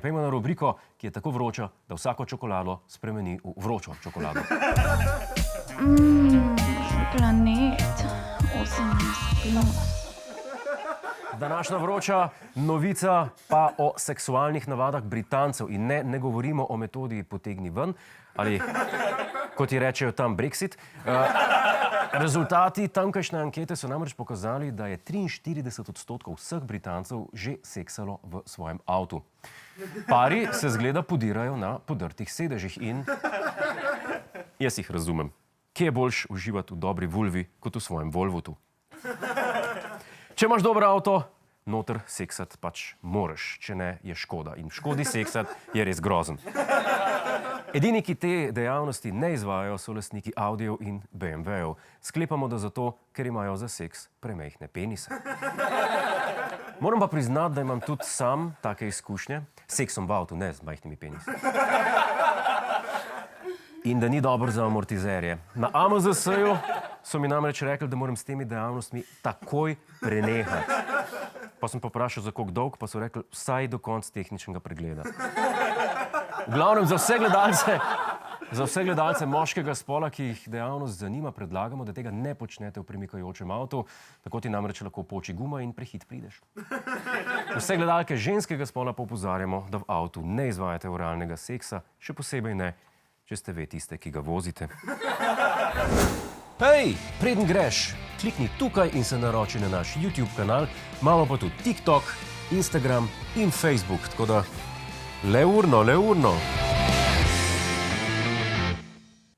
pejmo na rubriko, ki je tako vroča, da vsako čokolado spremeni v vročo čokolado. Planet 18+. Današnja vroča novica pa o seksualnih navadah Britancev. In ne govorimo o metodi potegni ven, ali kot ji rečejo tam Brexit. Rezultati tamkajšnje ankete so namreč pokazali, da je 43% vseh Britancev že seksalo v svojem avtu. Pari se zgleda podirajo na podrtih sedežih in jaz jih razumem. Kje je boljš uživati v dobri vulvi kot v svojem Volvutu? Če imaš dober avto, noter seksati pač moraš, če ne je škoda. In škodi seksati je res grozen. Edini, ki te dejavnosti ne izvajajo, so lastniki Audijev in BMW-jev. Sklepamo, da zato, ker imajo za seks premejhne penise. Moram pa priznati, da imam tudi sam take izkušnje. S seksom v avtu, ne z majhnimi penisi. In da ni dobro za amortizerje. Na AMZS-ju so mi namreč rekli, da moram s temi dejavnostmi takoj prenehati. Pa sem pa vprašal, za koliko dolg, pa so rekli, vsaj do konca tehničnega pregleda. V glavnem, za vse gledalce moškega spola, ki jih dejavnost zanima, predlagamo, da tega ne počnete v premikajočem avtu, tako ti namreč lahko poči guma in prehit prideš. Vse gledalke ženskega spola pa opozarjamo, da v avtu ne izvajate oralnega seksa, še posebej ne, če ste ve tiste, ki ga vozite. Hej, preden greš, klikni tukaj in se naroči na naš YouTube kanal, imamo pa tudi TikTok, Instagram in Facebook, tako da le urno.